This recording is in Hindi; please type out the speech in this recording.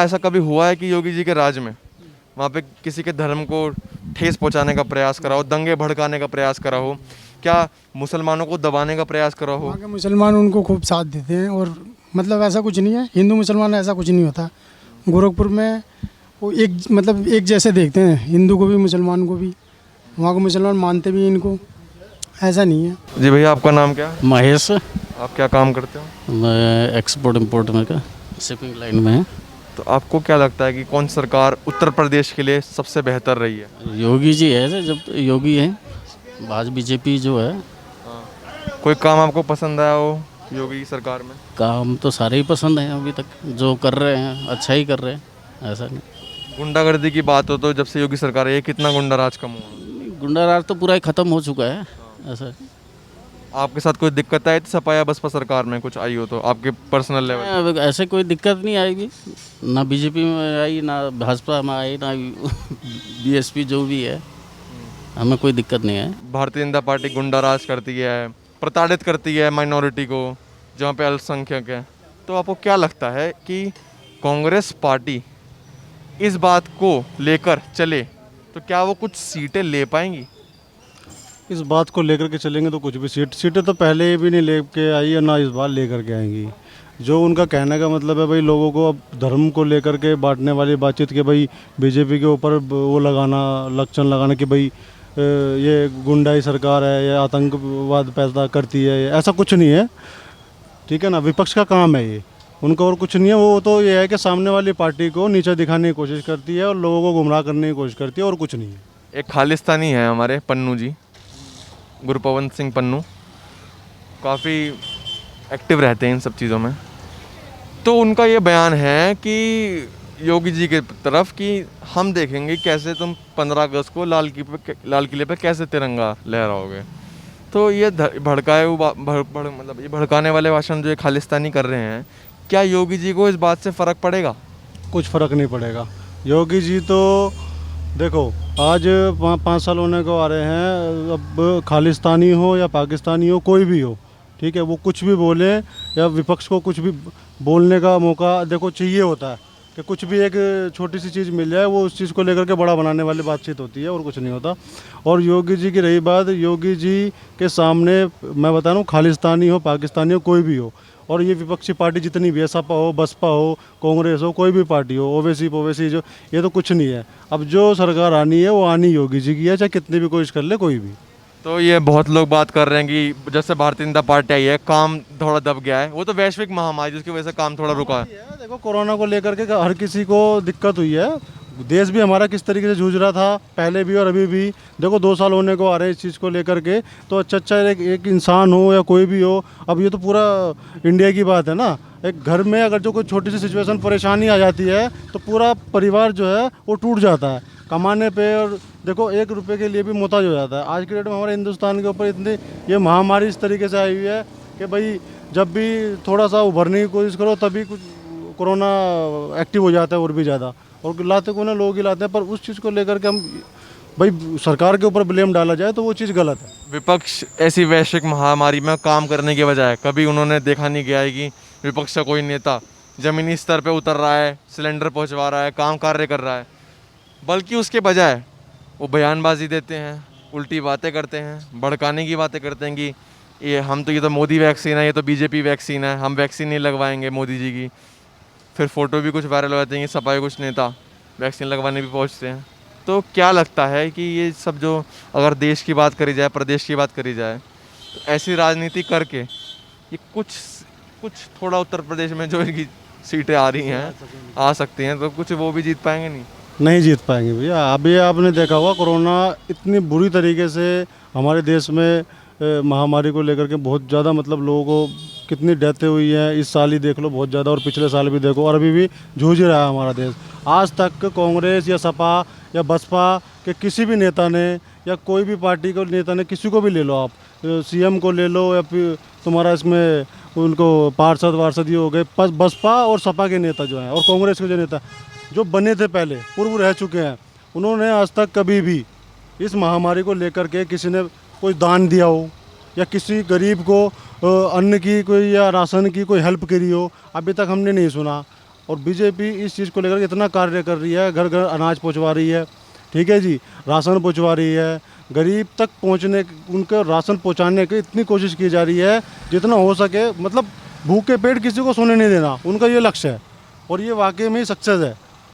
ऐसा कभी हुआ है कि योगी जी के राज में वहाँ पे किसी के धर्म को ठेस पहुँचाने का प्रयास करा हो, दंगे भड़काने का प्रयास करा हो, क्या मुसलमानों को दबाने का प्रयास करा हो? वहाँ के मुसलमान उनको खूब साथ देते हैं। और मतलब ऐसा कुछ नहीं है, हिंदू मुसलमान ऐसा कुछ नहीं होता। गोरखपुर में वो एक मतलब एक जैसे देखते हैं, हिंदू को भी मुसलमान को भी। वहाँ के मुसलमान मानते भी हैं इनको, ऐसा नहीं है। जी भैया, आपका नाम क्या है? महेश। आप क्या काम करते हो? मैं एक्सपोर्ट इम्पोर्ट में का शिपिंग लाइन में है। तो आपको क्या लगता है कि कौन सरकार उत्तर प्रदेश के लिए सबसे बेहतर रही है? योगी जी है, जब योगी है। भाजपा बीजेपी जो है, कोई काम आपको पसंद आया हो योगी की सरकार में? काम तो सारे ही पसंद हैं। अभी तक जो कर रहे हैं अच्छा ही कर रहे हैं, ऐसा नहीं। गुंडागर्दी की बात हो तो जब से योगी सरकार है, ये कितना गुंडा राज कम हुआ? गुंडा राज तो पूरा ही खत्म हो चुका है, ऐसा। आपके साथ कोई दिक्कत आई थी सपा या बसपा सरकार में, कुछ आई हो तो आपके पर्सनल लेवल? अब ऐसे कोई दिक्कत नहीं आएगी, ना बीजेपी में आई, ना भाजपा में आई, ना बीएसपी जो भी है, हमें कोई दिक्कत नहीं है। भारतीय जनता पार्टी गुंडा राज करती है, प्रताड़ित करती है माइनॉरिटी को, जहाँ पे अल्पसंख्यक है। तो आपको क्या लगता है कि कांग्रेस पार्टी इस बात को लेकर चले तो क्या वो कुछ सीटें ले पाएंगी? इस बात को लेकर के चलेंगे तो कुछ भी सीटें तो पहले भी नहीं लेके आई है, ना इस बार लेकर के आएंगी। जो उनका कहने का मतलब है भाई, लोगों को अब धर्म को लेकर के बांटने वाली बातचीत कि भाई बीजेपी के ऊपर वो लगाना, लक्षण लगाना कि भाई ये गुंडाई सरकार है या आतंकवाद पैदा करती है, ऐसा कुछ नहीं है। ठीक है ना, विपक्ष का काम है ये, उनका और कुछ नहीं है। वो तो ये है कि सामने वाली पार्टी को नीचे दिखाने की कोशिश करती है और लोगों को गुमराह करने की कोशिश करती है, और कुछ नहीं है। एक खालिस्तानी है हमारे पन्नू जी, गुरपवंत सिंह पन्नू, काफ़ी एक्टिव रहते हैं इन सब चीज़ों में। तो उनका ये बयान है कि योगी जी के तरफ कि हम देखेंगे कैसे तुम 15 अगस्त को लाल किले पे कैसे तिरंगा लहराओगे। तो ये भड़काए मतलब ये भड़काने वाले भाषण जो ये खालिस्तानी कर रहे हैं, क्या योगी जी को इस बात से फ़र्क पड़ेगा? कुछ फ़र्क नहीं पड़ेगा। योगी जी तो देखो, आज 5 साल होने को आ रहे हैं। अब खालिस्तानी हो या पाकिस्तानी हो, कोई भी हो, ठीक है, वो कुछ भी बोले या विपक्ष को कुछ भी बोलने का मौका देखो चाहिए होता है कि कुछ भी एक छोटी सी चीज़ मिल जाए, वो उस चीज़ को लेकर के बड़ा बनाने वाली बातचीत होती है, और कुछ नहीं होता। और योगी जी की रही बात, योगी जी के सामने मैं बता रहा हूँ, खालिस्तानी हो, पाकिस्तानी हो, कोई भी हो, और ये विपक्षी पार्टी जितनी भी है, सपा हो, बसपा हो, कांग्रेस हो, कोई भी पार्टी हो, ओवैसी जो, ये तो कुछ नहीं है। अब जो सरकार आनी है वो आनी योगी जी की है, चाहे कितनी भी कोशिश कर ले कोई भी। तो ये बहुत लोग बात कर रहे हैं कि जैसे भारतीय जनता पार्टी आई है, काम थोड़ा दब गया है। वो तो वैश्विक महामारी जिसकी वजह से काम थोड़ा रुका है। देखो, कोरोना को लेकर के हर किसी को दिक्कत हुई है। देश भी हमारा किस तरीके से जूझ रहा था पहले भी और अभी भी। देखो 2 साल होने को आ रहे हैं इस चीज़ को लेकर के, तो अच्छा एक इंसान हो या कोई भी हो, अब ये तो पूरा इंडिया की बात है ना। एक घर में अगर जो कोई छोटी सी सिचुएशन, परेशानी आ जाती है तो पूरा परिवार जो है वो टूट जाता है कमाने पे, और देखो 1 रुपये के लिए भी मोहताज हो जाता है। आज के डेट में हमारे हिंदुस्तान के ऊपर इतनी ये महामारी इस तरीके से आई हुई है कि भाई जब भी थोड़ा सा उभरने की कोशिश करो तभी कुछ कोरोना एक्टिव हो जाता है और भी ज़्यादा, और लाते को ना लोग ही लाते हैं। पर उस चीज़ को लेकर के हम भाई सरकार के ऊपर ब्लेम डाला जाए तो वो चीज़ गलत है। विपक्ष ऐसी वैश्विक महामारी में काम करने के बजाय कभी उन्होंने देखा नहीं गया है कि विपक्ष का कोई नेता ज़मीनी स्तर पे उतर रहा है, सिलेंडर पहुंचवा रहा है, काम कार्य कर रहा है, बल्कि उसके बजाय वो बयानबाजी देते हैं, उल्टी बातें करते हैं, भड़काने की बातें करते हैं कि ये तो मोदी वैक्सीन है, ये तो बीजेपी वैक्सीन है, हम वैक्सीन नहीं लगवाएंगे मोदी जी की। फिर फ़ोटो भी कुछ वायरल हो जाते हैं कि सपा के कुछ नेता वैक्सीन लगवाने भी पहुंचते हैं। तो क्या लगता है कि ये सब जो, अगर देश की बात करी जाए, प्रदेश की बात करी जाए, तो ऐसी राजनीति करके ये कुछ थोड़ा उत्तर प्रदेश में जो इनकी सीटें आ रही हैं, आ सकती हैं, तो कुछ वो भी जीत पाएंगे? नहीं जीत पाएंगे भैया। अभी आपने देखा होगा कोरोना इतनी बुरी तरीके से हमारे देश में महामारी को लेकर के बहुत ज़्यादा, मतलब लोगों को कितनी डेथें हुई हैं। इस साल ही देख लो बहुत ज़्यादा, और पिछले साल भी देखो, और अभी भी जूझ रहा है हमारा देश। आज तक कांग्रेस या सपा या बसपा के किसी भी नेता ने, या कोई भी पार्टी को नेता ने, किसी को भी ले लो आप, सीएम को ले लो, या फिर तुम्हारा इसमें उनको पार्षद ये हो गए, बसपा और सपा के नेता जो हैं, और कांग्रेस के जो नेता जो बने थे पहले, पूर्व रह चुके हैं, उन्होंने आज तक कभी भी इस महामारी को लेकर के किसी ने कोई दान दिया हो या किसी गरीब को अन्न की कोई या राशन की कोई हेल्प करी हो, अभी तक हमने नहीं सुना। और बीजेपी इस चीज़ को लेकर के इतना कार्य कर रही है, घर घर अनाज पहुंचवा रही है, ठीक है जी, राशन पहुंचवा रही है, गरीब तक पहुंचने, उनके राशन पहुंचाने की इतनी कोशिश की जा रही है जितना हो सके, मतलब भूखे पेट किसी को सोने नहीं देना, उनका ये लक्ष्य है और ये वाकई में सक्सेस है।